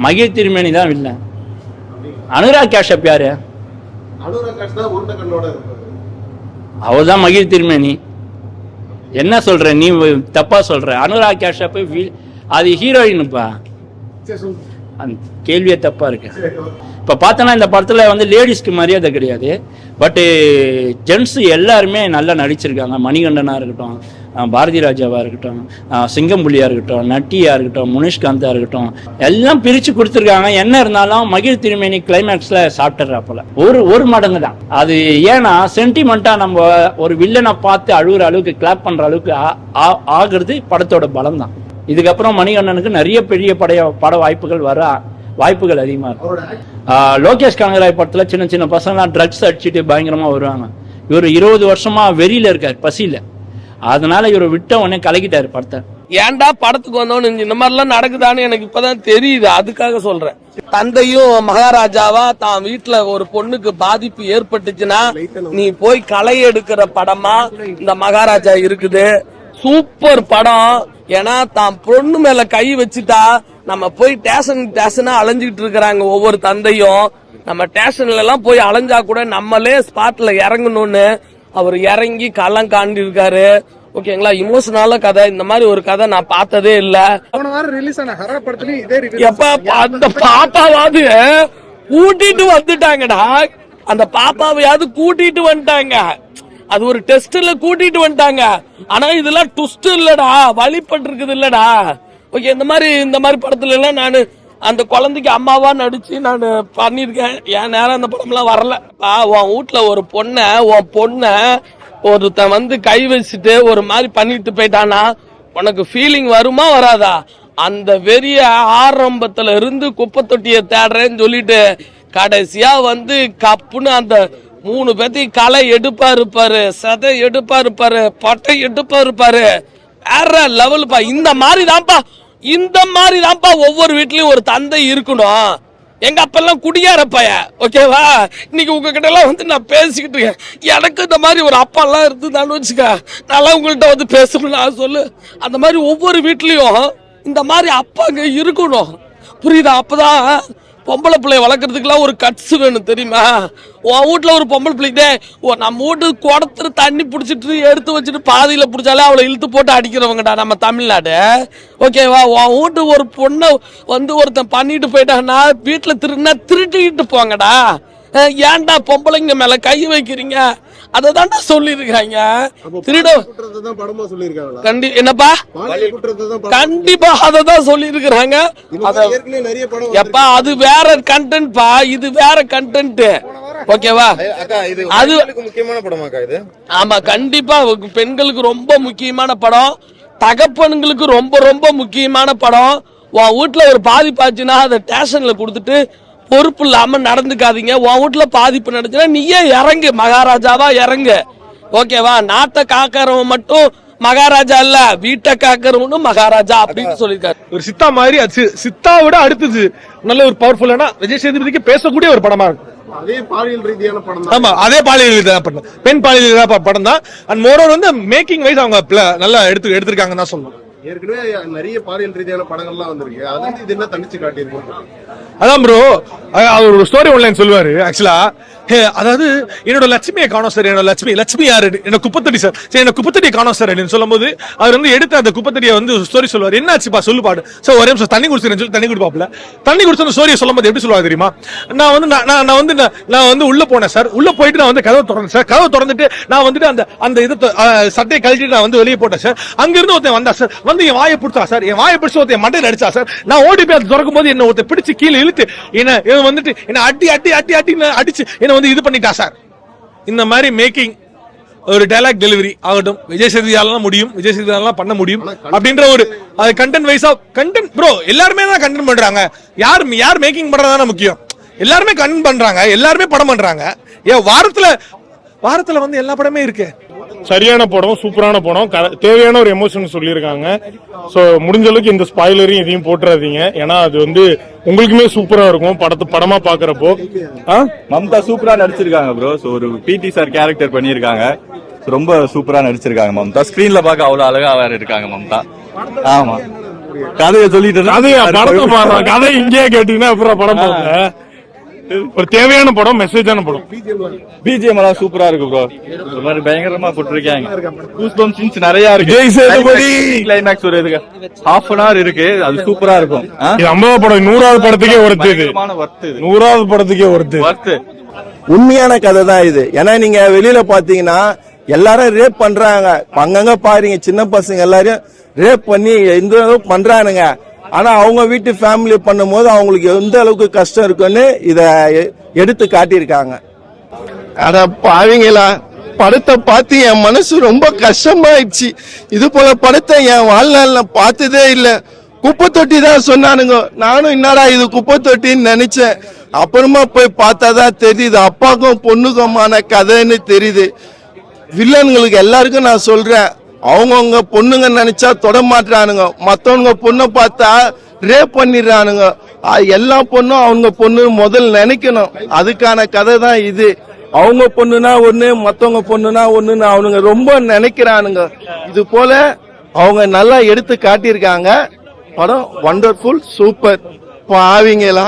மகிழ் திருமேனி தான் வில்ல. அனுராக் காஷ்யப் யாரு? அவர் தான் மகிழ் திருமேனி. என்ன சொல்ற நீ? தப்பா சொல்ற. அனுராக் காஷ்யப் அது ஹீரோயின்ப்பா. அந்த கேள்வியே தப்பா இருக்கு. இப்ப பார்த்தோன்னா இந்த படத்துல வந்து லேடிஸ்க்கு மரியாதை கிடையாது. பட்டு ஜென்ட்ஸ் எல்லாருமே நல்லா நடிச்சிருக்காங்க. மணிகண்டனா இருக்கட்டும், பாரதி ராஜாவா இருக்கட்டும், சிங்கம்புலியா இருக்கட்டும், நட்டியா இருக்கட்டும், முனிஷ்காந்தா இருக்கட்டும், எல்லாம் பிரிச்சு கொடுத்துருக்காங்க. என்ன இருந்தாலும் மகிழ் திருமேனி கிளைமேக்ஸ்ல சாப்பிட்டுறாப்புல ஒரு மடங்கு தான். அது ஏன்னா சென்டிமெண்டா நம்ம ஒரு வில்லனை பார்த்து அழுகுற அளவுக்கு கிளாப் பண்ற அளவுக்கு ஆகுறது படத்தோட பலம் தான். இதுக்கப்புறம் மணிகண்டனுக்கு நிறைய பெரிய பட வாய்ப்புகள் அதிகமா இருக்கு. லோகேஷ் கனகராஜ் படத்துல சின்ன சின்ன பசங்களாம் ட்ரக்ஸ் அடிச்சுட்டு பயங்கரமா வருவாங்க. இவர் 20 வருஷமா வெறியில இருக்காரு, பசியில. அதனால இவரை விட்ட உடனே கலக்கிட்டாரு படத்தை. ஏன்டா படத்துக்கு வந்தோன்னு இந்த மாதிரி எல்லாம் நடக்குதான்னு எனக்கு இப்பதான் தெரியுது. அதுக்காக சொல்றேன். தந்தையும் மகாராஜாவா தான் வீட்டுல ஒரு பொண்ணுக்கு பாதிப்பு ஏற்பட்டுச்சுன்னா நீ போய் களை எடுக்கிற படமா இந்த மகாராஜா இருக்குது. சூப்பர் படம். ஏன்னா தான் பொண்ணு மேல கை வச்சுட்டா நம்ம போய் டேஷனா அலைஞ்சிட்டு இருக்கிறாங்க ஒவ்வொரு தந்தையும். நம்ம ஸ்டேஷன்ல எல்லாம் போய் அலைஞ்சா கூட நம்மளே ஸ்பாட்ல இறங்கணும்னு அவர் இறங்கி களம் காண்டி இருக்காரு. ஓகேங்களா? இமோஷனலான கதை. இந்த மாதிரி ஒரு கதை நான் பார்த்ததே இல்ல. போன வாரம் ரிலீஸ் ஆன ஹரர் படத்துலயும் இதே ரிவ்யூ. எப்ப அந்த பாப்பாவாவது கூட்டிட்டு வந்துட்டாங்கடா. அந்த பாப்பாவையாவது கூட்டிட்டு வந்துட்டாங்க. அது ஒரு டெஸ்ட்ல கூட்டிட்டு வந்துட்டாங்க. ஆனா இதெல்லாம் ட்விஸ்ட் இல்லடா, வழிபட்டு இருக்குது இல்லடா. ஓகே, இந்த மாதிரி படத்துல எல்லாம் நான் அந்த குழந்தைக்கு அம்மாவா நடிச்சு நான் பண்ணிருக்கேன். என் நேரம் அந்த படம் எல்லாம் வரல. உன் வீட்டுல ஒரு பொண்ண ஒருத்தன் வந்து கை வச்சுட்டு ஒரு மாதிரி பண்ணிட்டு போயிட்டானா உனக்கு ஃபீலிங் வருமா வராதா? அந்த வெறிய ஆரம்பத்துல இருந்து குப்பை தொட்டிய தேடுறேன்னு சொல்லிட்டு கடைசியா வந்து கப்புன்னு அந்த 3 பேத்தையும் களை எடுப்பா இருப்பாரு, சதை எடுப்பா இருப்பாரு, பட்டை எடுப்பா இருப்பாரு. வேற லெவல்ப்பா. இந்த மாதிரி தான்ப்பா ஒவ்வொரு வீட்லயும் ஒரு தந்தை இருக்கணும். எங்க அப்பெல்லாம் குடியார பைய. ஓகேவா? இன்னைக்கு உங்ககிட்ட எல்லாம் வந்து நான் பேசிக்கிட்டு இருக்கேன். எனக்கு இந்த மாதிரி ஒரு அப்பா எல்லாம் இருந்துதான்னு வச்சுக்க, நல்லா உங்கள்கிட்ட வந்து பேசணும் சொல்லு. அந்த மாதிரி ஒவ்வொரு வீட்லயும் இந்த மாதிரி அப்பாங்க இருக்கணும். புரியுதா? அப்பதான் பொம்பளை பிள்ளைய வளர்க்கறதுக்குலாம் ஒரு கட்ஸ் வேணும், தெரியுமா? உன் வீட்டுல ஒரு பொம்பளை பிள்ளைதே நம்ம வீட்டு குடத்துல தண்ணி பிடிச்சிட்டு எடுத்து வச்சுட்டு பாதியில பிடிச்சாலே அவளை இழுத்து போட்டு அடிக்கிறவங்கடா நம்ம தமிழ்நாடு. ஓகேவா? உன் வீட்டு ஒரு பொண்ணை வந்து ஒருத்தன் பண்ணிட்டு போயிட்டான்னா வீட்டுல திருட்டிட்டு போங்கடா. ஏன்டா பொம்பளைங்க மேல கை வைக்கிறீங்க? அததான்டா சொல்லிருக்காங்க. என்னப்பா? கண்டிப்பா அததான் சொல்லிருக்காங்க. எப்பா அது வேற கண்டென்ட் பா, இது வேற கண்டென்ட். ஓகேவா? அது முக்கியமான படமாக்கா இது? ஆமா, கண்டிப்பா பெண்களுக்கு ரொம்ப முக்கியமான படம். தகப்பனுங்களுக்கு ரொம்ப ரொம்ப முக்கியமான படம். உன் வீட்டுல ஒரு பாதிப்பாச்சுன்னா அதை ஸ்டேஷன்ல கொடுத்துட்டு பொறுப்பு இல்லாம நடந்துக்காதீங்க. உன் வீட்டுல பாதிப்பு நடந்துச்சுன்னா நீயே இறங்கு, மகாராஜாவா இறங்கு. ஓகேவா? நாட்டை காக்கிறவன் மட்டும் மகாராஜா இல்ல, வீட்டை காக்கிறவனும் மகாராஜா அப்படின்னு சொல்லிருக்காரு. ஒரு சித்தா மாதிரி சித்தாவோட அடுத்தது நல்ல ஒரு பவர்ஃபுல்லான விஜய் சேதுபதிக்கு பேசக்கூடிய ஒரு படமா இருக்கும். அதே பாலியல் ரீதியான படம். ஆமா, அதே பாலியல் ரீதியான படம், பெண் பாலியல் படம் தான். அண்ட் மோரோவர் வந்து மேக்கிங் வைஸ் அவங்க நல்லா எடுத்திருக்காங்கன்னு தான் சொல்லணும். ஏற்கனவே நிறைய பாலியல் ரீதியான படங்கள்லாம் வந்திருக்கு. அது வந்து இது என்ன தனிச்சு காட்டியிருக்கோம். அதான் ப்ரோ, அவர் ஒரு ஸ்டோரி ஒன்லைன் சொல்லுவாரு. ஆக்சுவலா அதாவது என்னோட லட்சுமியை காணோம் சார், என்னோட லட்சுமி யாரு, என்ன குப்பத்தடி சார், சரி என்ன குப்பத்தடியை காணோம் சார் அப்படின்னு சொல்லும் போது அவர் வந்து எடுத்து அந்த குப்பத்தடியை வந்து ஸ்டோரி சொல்லுவார். என்னாச்சுப்பா சொல்லு பாடு சார், ஒரே நிமிஷம் தண்ணி குடிச்சிருன்னு சொல்லி தண்ணி குடிப்பாப்ல. தண்ணி குடிச்ச அந்த ஸ்டோரியை சொல்லும் போது எப்படி சொல்லுவாங்க தெரியுமா? நான் வந்து உள்ள போனேன் சார், உள்ள போயிட்டு நான் வந்து கதவை திறந்தேன் சார், கதவை திறந்துட்டு நான் வந்துட்டு அந்த இது சட்டையை கழட்டிட்டு நான் வந்து வெளியே போட்டேன் சார். அங்கிருந்து ஒருத்தன் வந்தா சார், வந்து என் வாயை பிடிச்சா சார், என் வாயை பிடிச்சு ஒருத்தன் மண்டையில் அடிச்சா சார். நான் ஓடி போய் அதை திறக்கும் போது என்ன ஒருத்தர் பிடிச்சு கீழே இழுத்து என்ன வந்துட்டு என்ன அடி அடி அடி அடி அடிச்சு என்ன வந்து இது பண்ணிட்டா சார். இந்த மாதிரி மேக்கிங் ஒரு டைலாக் டெலிவரி ஆகட்டும் விஜய் சேதுபதியால முடியும், விஜய் சேதுபதியால பண்ண முடியும் அப்படின்ற ஒரு கண்டென்ட் வைஸா கண்டென்ட் ப்ரோ எல்லாருமே தான் கண்டென்ட் பண்றாங்க. யார் மேக்கிங் பண்றதான முக்கியம். எல்லாருமே கண்டென்ட் பண்றாங்க, எல்லாருமே படம் பண்றாங்க. ஏன் வாரத்துல வந்து எல்லா படமே இருக்கு. சரியான படம், சூப்பரான படம், தேவையான ஒரு எமோஷன் சொல்லியிருக்காங்க. சோ முடிஞ்ச அளவுக்கு இந்த ஸ்பாயிலரையும் இதையும் போட்டுறாதீங்க. ஏன்னா அது வந்து உங்களுக்குமே சூப்பரா இருக்கும் படமா பாக்குறப்போ. மம்தா சூப்பரா நடிச்சிருக்காங்க ப்ரோ. சோ ஒரு பிடி சார் கேரக்டர் பண்ணிருக்காங்க. ரொம்ப சூப்பரா நடிச்சிருக்காங்க மம்தா. ஸ்கிரீன்ல பாக்க அவ்வளவு அழகா வேற இருக்காங்க மம்தா. ஆமா கதையை சொல்லிட்டு கதையா படத்தை பாடுறோம். கதை இங்கேயே கேட்டீங்கன்னா அப்புறம் படம் பாருங்க. ஒரு தேவையான படம், மெசேஜான படம். பிஜிஎம் எல்லாம் சூப்பரா இருக்கு ப்ரோ. ஒரு மாதிரி பயங்கரமா போட்டிருக்காங்க. கூஸ்பம் சீன்ஸ் நிறைய இருக்கு. ஜெய் சேதுபதி கிளைமேக்ஸ் ஒரு இதுக்கு ½ an hour இருக்கு. அது சூப்பரா இருக்கும். இது 50வது படம், 100வது படத்துக்கே ஒருத்து. இது வர்த்து, 100வது படத்துக்கே ஒருத்து. உண்மையான கதை தான் இது. ஏன்னா நீங்க வெளியில பாத்தீங்கன்னா எல்லாரும் ரேப் பண்றாங்க, அங்கங்க பாருங்க சின்ன பசங்க எல்லாரையும் ரேப் பண்ணி எந்த அளவுக்கு பண்றானுங்க. ஆனா அவங்க வீட்டு ஃபேமிலி பண்ணும் போது அவங்களுக்கு எந்த அளவுக்கு கஷ்டம் இருக்குன்னு இத எடுத்து காட்டியிருக்காங்க. அட பாவீங்களா, படத்தை பார்த்து என் மனசு ரொம்ப கஷ்டமாயிடுச்சு. இது போல படத்தை என் வாழ்நாள்ல பார்த்ததே இல்லை. குப்பை தொட்டி தான் சொன்னானுங்க. நானும் என்னடா இது குப்பை தொட்டின்னு நினைச்சேன். அப்புறமா போய் பார்த்தாதான் தெரியுது அப்பாக்கும் பொண்ணுக்குமான கதைன்னு தெரியுது. வில்லன்களுக்கு எல்லாருக்கும் நான் சொல்றேன், அவங்கவுங்க பொண்ணுங்க நினைச்சா தொட மாட்டானுங்க, மத்தவங்க பொண்ணை பார்த்தா ரேப் பண்ணிடுறானுங்க. எல்லா பொண்ணும் அவங்க பொண்ணு முதல் நினைக்கணும். அதுக்கான கதை தான் இது. அவங்க பொண்ணுனா ஒண்ணு, மத்தவங்க பொண்ணுனா ஒண்ணுன்னு அவனுங்க ரொம்ப நினைக்கிறானுங்க. இது போல அவங்க நல்லா எடுத்து காட்டியிருக்காங்க. படம் வண்டர்ஃபுல், சூப்பர். பாவீங்களா